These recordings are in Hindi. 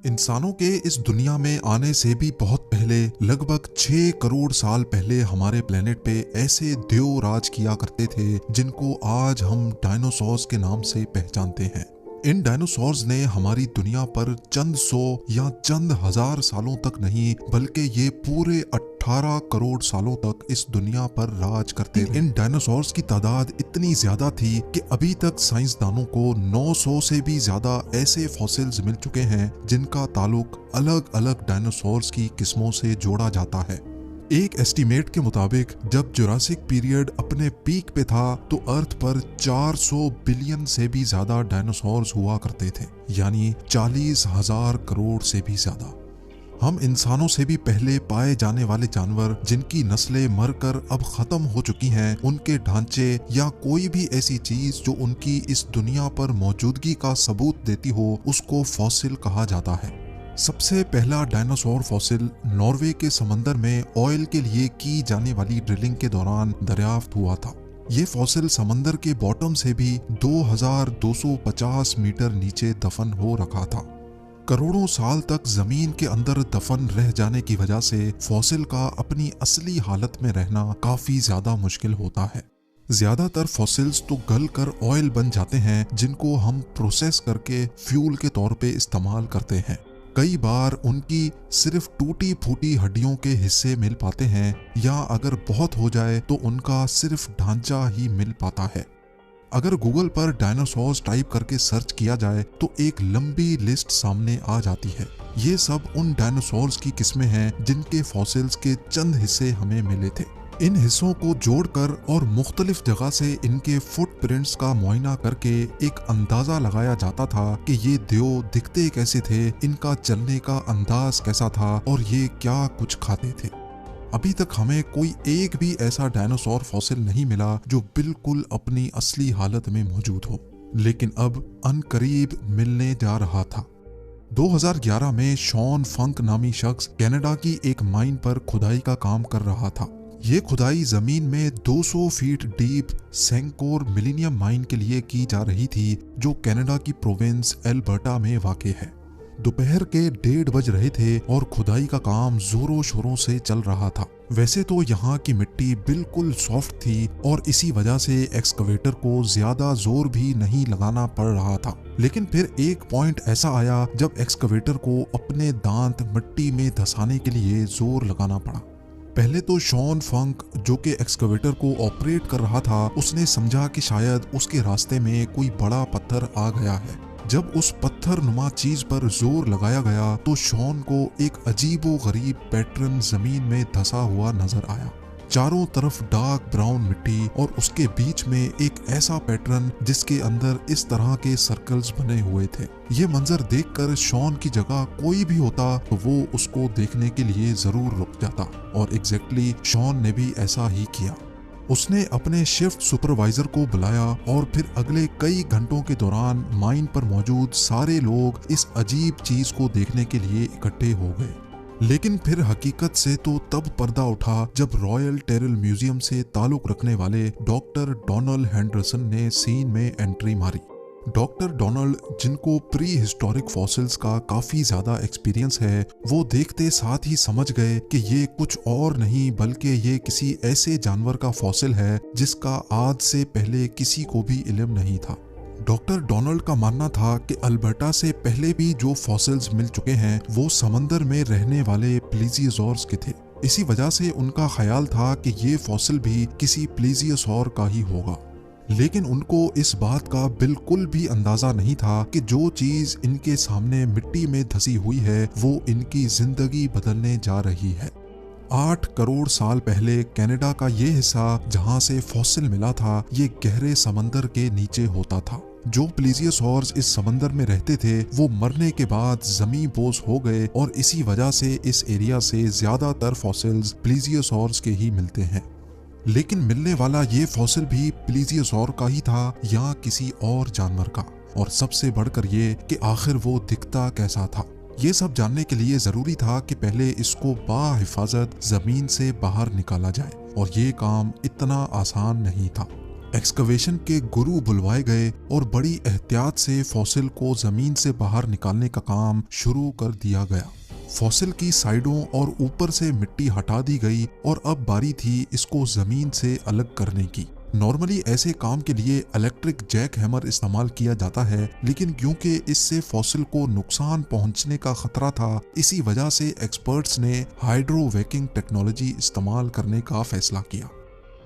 इंसानों के इस दुनिया में आने से भी बहुत पहले लगभग 6 करोड़ साल पहले हमारे प्लेनेट पे ऐसे देव राज किया करते थे जिनको आज हम डायनासोर्स के नाम से पहचानते हैं। इन डायनासोर्स ने हमारी दुनिया पर चंद सौ या चंद हजार सालों तक नहीं बल्कि ये पूरे 18 करोड़ सालों तक इस दुनिया पर राज करते रहे। इन डायनासोर्स की तादाद इतनी ज्यादा थी कि अभी तक साइंसदानों को 900 से भी ज्यादा ऐसे फॉसिल्स मिल चुके हैं जिनका ताल्लुक अलग अलग डायनासोर्स की किस्मों से जोड़ा जाता है। एक एस्टीमेट के मुताबिक जब जुरासिक पीरियड अपने पीक पे था तो अर्थ पर 400 बिलियन से भी ज्यादा डायनासोर्स हुआ करते थे, यानी 40,000 करोड़ से भी ज्यादा। हम इंसानों से भी पहले पाए जाने वाले जानवर जिनकी नस्लें मरकर अब खत्म हो चुकी हैं, उनके ढांचे या कोई भी ऐसी चीज जो उनकी इस दुनिया पर मौजूदगी का सबूत देती हो, उसको फॉसिल कहा जाता है। सबसे पहला डायनासोर फॉसिल नॉर्वे के समंदर में ऑयल के लिए की जाने वाली ड्रिलिंग के दौरान दरियाफ्त हुआ था। ये फॉसिल समंदर के बॉटम से भी 2250 मीटर नीचे दफन हो रखा था। करोड़ों साल तक जमीन के अंदर दफन रह जाने की वजह से फॉसिल का अपनी असली हालत में रहना काफी ज्यादा मुश्किल होता है। ज्यादातर फॉसिल्स तो गल कर ऑयल बन जाते हैं जिनको हम प्रोसेस करके फ्यूल के तौर पे इस्तेमाल करते हैं। कई बार उनकी सिर्फ टूटी फूटी हड्डियों के हिस्से मिल पाते हैं या अगर बहुत हो जाए तो उनका सिर्फ ढांचा ही मिल पाता है। अगर गूगल पर डायनासोर्स टाइप करके सर्च किया जाए तो एक लंबी लिस्ट सामने आ जाती है। ये सब उन डायनासोर्स की किस्में हैं जिनके फॉसिल्स के चंद हिस्से हमें मिले थे। इन हिस्सों को जोड़कर और मुख्तलिफ जगह से इनके फुटप्रिंट्स का मुआयना करके एक अंदाजा लगाया जाता था कि ये देव दिखते कैसे थे, इनका चलने का अंदाज कैसा था और ये क्या कुछ खाते थे। अभी तक हमें कोई एक भी ऐसा डायनासोर फॉसिल नहीं मिला जो बिल्कुल अपनी असली हालत में मौजूद हो, लेकिन अब अनकरीब मिलने जा रहा था। 2011 में शॉन फंक नामी शख्स कनाडा की एक माइन पर खुदाई का काम कर रहा था। ये खुदाई जमीन में 200 फीट डीप सेंकोर मिलीनियम माइन के लिए की जा रही थी जो कनाडा की प्रोविंस एल्बर्टा में वाक़ है। दोपहर के 1:30 बज रहे थे और खुदाई का काम जोरों शोरों से चल रहा था। वैसे तो यहाँ की मिट्टी बिल्कुल सॉफ्ट थी और इसी वजह से एक्सकवेटर को ज्यादा जोर भी नहीं लगाना पड़ रहा था, लेकिन फिर एक पॉइंट ऐसा आया जब एक्सकवेटर को अपने दांत मिट्टी में धंसाने के लिए जोर लगाना पड़ा। पहले तो शॉन फंक जो कि एक्सकवेटर को ऑपरेट कर रहा था, उसने समझा कि शायद उसके रास्ते में कोई बड़ा पत्थर आ गया है। जब उस पत्थर नुमा चीज पर जोर लगाया गया तो शॉन को एक अजीबो गरीब पैटर्न जमीन में धंसा हुआ नजर आया। चारों तरफ डार्क ब्राउन मिट्टी और उसके बीच में एक ऐसा पैटर्न जिसके अंदर इस तरह के सर्कल्स बने हुए थे। ये मंजर देखकर शॉन की जगह कोई भी होता तो वो उसको देखने के लिए जरूर रुक जाता, और एग्जैक्टली शॉन ने भी ऐसा ही किया। उसने अपने शिफ्ट सुपरवाइजर को बुलाया और फिर अगले कई घंटों के दौरान माइन पर मौजूद सारे लोग इस अजीब चीज को देखने के लिए इकट्ठे हो गए। लेकिन फिर हकीकत से तो तब पर्दा उठा जब रॉयल टेरल म्यूजियम से ताल्लुक रखने वाले डॉक्टर डोनाल्ड हेंडरसन ने सीन में एंट्री मारी। डॉक्टर डोनाल्ड, जिनको प्री हिस्टोरिक फॉसिल्स का काफी ज्यादा एक्सपीरियंस है, वो देखते साथ ही समझ गए कि ये कुछ और नहीं बल्कि ये किसी ऐसे जानवर का फॉसिल है जिसका आज से पहले किसी को भी इल्म नहीं था। डॉक्टर डोनाल्ड का मानना था कि अल्बर्टा से पहले भी जो फॉसिल्स मिल चुके हैं वो समंदर में रहने वाले प्लीजियोसॉर्स के थे। इसी वजह से उनका ख्याल था कि ये फॉसिल भी किसी प्लीजियोसॉर का ही होगा। लेकिन उनको इस बात का बिल्कुल भी अंदाजा नहीं था कि जो चीज इनके सामने मिट्टी में धसी हुई है वो इनकी जिंदगी बदलने जा रही है। 8 करोड़ साल पहले कनाडा का ये हिस्सा जहाँ से फॉसिल मिला था, ये गहरे समंदर के नीचे होता था। जो प्लीजियोसॉर्स इस समंदर में रहते थे वो मरने के बाद जमीन बोस हो गए और इसी वजह से इस एरिया से ज्यादातर फॉसिल्स प्लीजियोसॉर्स के ही मिलते हैं। लेकिन मिलने वाला ये फॉसिल भी प्लीजियोसॉर का ही था या किसी और जानवर का, और सबसे बढ़कर ये कि आखिर वो दिखता कैसा था। ये सब जानने के लिए जरूरी था कि पहले इसको बाहिफाजत जमीन से बाहर निकाला जाए, और ये काम इतना आसान नहीं था। एक्सकवेशन के गुरु बुलवाए गए और बड़ी एहतियात से फॉसिल को जमीन से बाहर निकालने का काम शुरू कर दिया गया। फॉसिल की साइडों और ऊपर से मिट्टी हटा दी गई और अब बारी थी इसको जमीन से अलग करने की। नॉर्मली ऐसे काम के लिए इलेक्ट्रिक जैक हैमर इस्तेमाल किया जाता है, लेकिन क्योंकि इससे फॉसिल को नुकसान पहुंचने का खतरा था, इसी वजह से एक्सपर्ट्स ने हाइड्रोवैकिंग टेक्नोलॉजी इस्तेमाल करने का फैसला किया।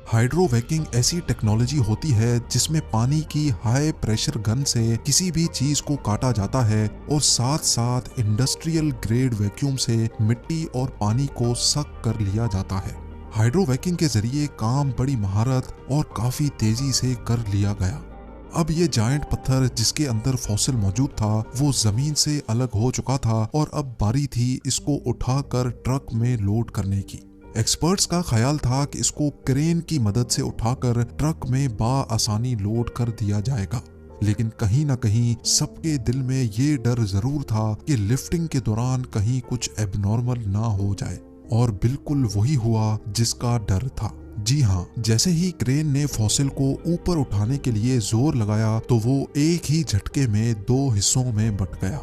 हाइड्रोवैकिंग ऐसी टेक्नोलॉजी होती है जिसमें पानी की हाई प्रेशर गन से किसी भी चीज को काटा जाता है और साथ साथ इंडस्ट्रियल ग्रेड वैक्यूम से मिट्टी और पानी को सक कर लिया जाता है। हाइड्रोवैकिंग के जरिए काम बड़ी महारत और काफी तेजी से कर लिया गया। अब ये जायंट पत्थर जिसके अंदर फॉसिल मौजूद था वो जमीन से अलग हो चुका था और अब बारी थी इसको उठाकर ट्रक में लोड करने की। एक्सपर्ट्स का ख्याल था कि इसको क्रेन की मदद से उठाकर ट्रक में आसानी लोड कर दिया जाएगा, लेकिन कहीं ना कहीं सबके दिल में ये डर जरूर था कि लिफ्टिंग के दौरान कहीं कुछ एबनॉर्मल ना हो जाए, और बिल्कुल वही हुआ जिसका डर था। जी हाँ, जैसे ही क्रेन ने फॉसिल को ऊपर उठाने के लिए जोर लगाया तो वो एक ही झटके में 2 हिस्सों में बट गया।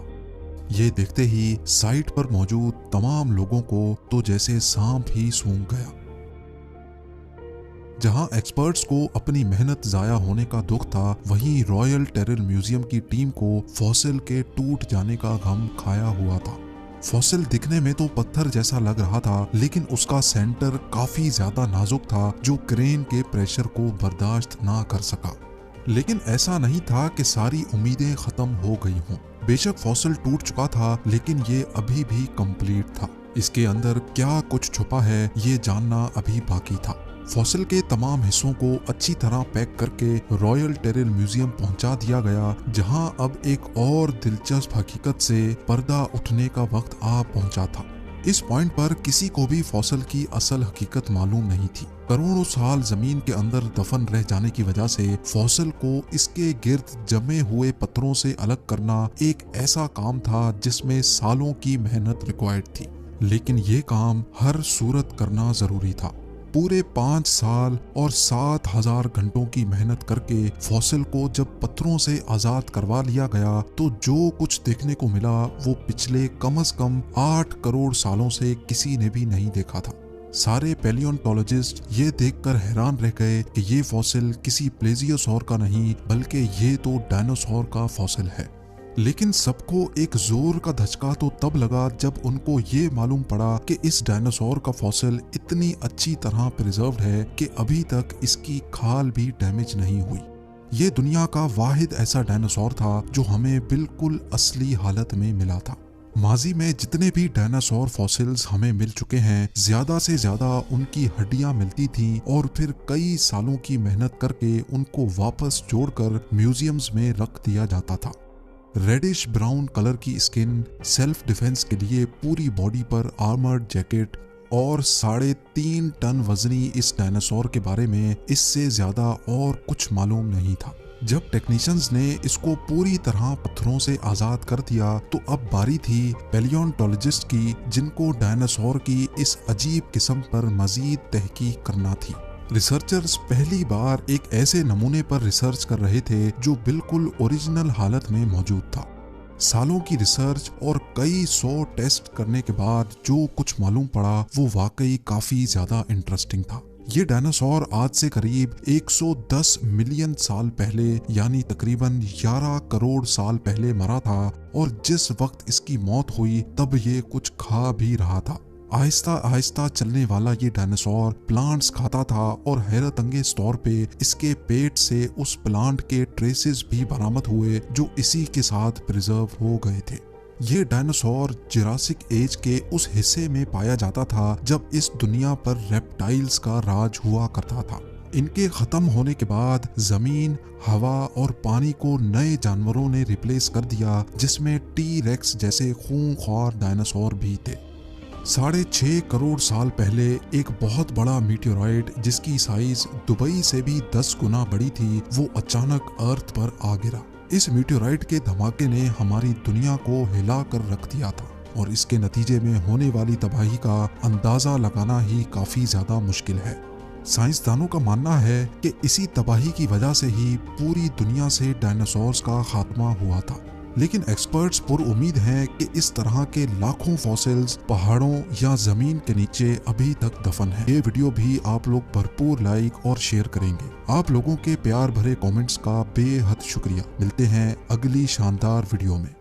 ये देखते ही साइट पर मौजूद तमाम लोगों को तो जैसे सांप ही सूंघ गया। जहां एक्सपर्ट्स को अपनी मेहनत जाया होने का दुख था, वहीं रॉयल टेरल म्यूजियम की टीम को फॉसिल के टूट जाने का गम खाया हुआ था। फॉसिल दिखने में तो पत्थर जैसा लग रहा था, लेकिन उसका सेंटर काफी ज्यादा नाजुक था जो क्रेन के प्रेशर को बर्दाश्त ना कर सका। लेकिन ऐसा नहीं था कि सारी उम्मीदें खत्म हो गई हों। बेशक फॉसिल टूट चुका था, लेकिन ये अभी भी कंप्लीट था। इसके अंदर क्या कुछ छुपा है ये जानना अभी बाकी था। फॉसिल के तमाम हिस्सों को अच्छी तरह पैक करके रॉयल टेरल म्यूजियम पहुंचा दिया गया, जहां अब एक और दिलचस्प हकीकत से पर्दा उठने का वक्त आ पहुंचा था। इस पॉइंट पर किसी को भी फॉसिल की असल हकीकत मालूम नहीं थी। करोड़ों साल जमीन के अंदर दफन रह जाने की वजह से फॉसिल को इसके गिर्द जमे हुए पत्थरों से अलग करना एक ऐसा काम था जिसमें सालों की मेहनत रिक्वायर्ड थी, लेकिन ये काम हर सूरत करना जरूरी था। पूरे 5 साल और 7,000 घंटों की मेहनत करके फॉसिल को जब पत्थरों से आजाद करवा लिया गया तो जो कुछ देखने को मिला वो पिछले कम से कम 8 करोड़ सालों से किसी ने भी नहीं देखा था। सारे पैलियोंटोलॉजिस्ट ये देखकर हैरान रह गए कि ये फॉसिल किसी प्लेजियोसॉर का नहीं बल्कि ये तो डायनासोर का फॉसिल है। लेकिन सबको एक जोर का धचका तो तब लगा जब उनको ये मालूम पड़ा कि इस डायनासोर का फॉसिल इतनी अच्छी तरह प्रिजर्व्ड है कि अभी तक इसकी खाल भी डैमेज नहीं हुई। ये दुनिया का वाहिद ऐसा डायनासोर था जो हमें बिल्कुल असली हालत में मिला था। माजी में जितने भी डायनासोर फॉसिल्स हमें मिल चुके हैं, ज्यादा से ज्यादा उनकी हड्डियां मिलती थीं और फिर कई सालों की मेहनत करके उनको वापस जोड़कर म्यूजियम्स में रख दिया जाता था। रेडिश ब्राउन कलर की स्किन, सेल्फ डिफेंस के लिए पूरी बॉडी पर आर्मर्ड जैकेट और 3.5 टन वजनी इस डायनासोर के बारे में इससे ज्यादा और कुछ मालूम नहीं था। जब टेक्नीशियंस ने इसको पूरी तरह पत्थरों से आजाद कर दिया तो अब बारी थी पैलियोंटोलॉजिस्ट की, जिनको डायनासोर की इस अजीब किस्म पर मजीद तहकीक करना थी। रिसर्चर्स पहली बार एक ऐसे नमूने पर रिसर्च कर रहे थे जो बिल्कुल ओरिजिनल हालत में मौजूद था। सालों की रिसर्च और कई 100 टेस्ट करने के बाद जो कुछ मालूम पड़ा वो वाकई काफी ज्यादा इंटरेस्टिंग था। ये डायनासोर आज से करीब 110 मिलियन साल पहले यानी तकरीबन 11 करोड़ साल पहले मरा था और जिस वक्त इसकी मौत हुई तब ये कुछ खा भी रहा था। आहिस्ता आहिस्ता चलने वाला ये डायनासोर प्लांट्स खाता था और हैरत अंगेज तौर पे इसके पेट से उस प्लांट के ट्रेसेस भी बरामद हुए जो इसी के साथ प्रिजर्व हो गए थे। ये डायनासोर जुरासिक एज के उस हिस्से में पाया जाता था जब इस दुनिया पर रेप्टाइल्स का राज हुआ करता था। इनके खत्म होने के बाद जमीन, हवा और पानी को नए जानवरों ने रिप्लेस कर दिया, जिसमें टी रेक्स जैसे खूंखार डायनासोर भी थे। 6.5 करोड़ साल पहले एक बहुत बड़ा मीटियोराइट जिसकी साइज दुबई से भी 10 गुना बड़ी थी वो अचानक अर्थ पर आ गिरा। इस मीटियोराइट के धमाके ने हमारी दुनिया को हिला कर रख दिया था और इसके नतीजे में होने वाली तबाही का अंदाजा लगाना ही काफी ज्यादा मुश्किल है। साइंसदानों का मानना है कि इसी तबाही की वजह से ही पूरी दुनिया से डायनासोर्स का खात्मा हुआ था। लेकिन एक्सपर्ट्स पुरुम्मीद हैं कि इस तरह के लाखों फॉसिल्स पहाड़ों या जमीन के नीचे अभी तक दफन है। ये वीडियो भी आप लोग भरपूर लाइक और शेयर करेंगे। आप लोगों के प्यार भरे कमेंट्स का बेहद शुक्रिया। मिलते हैं अगली शानदार वीडियो में।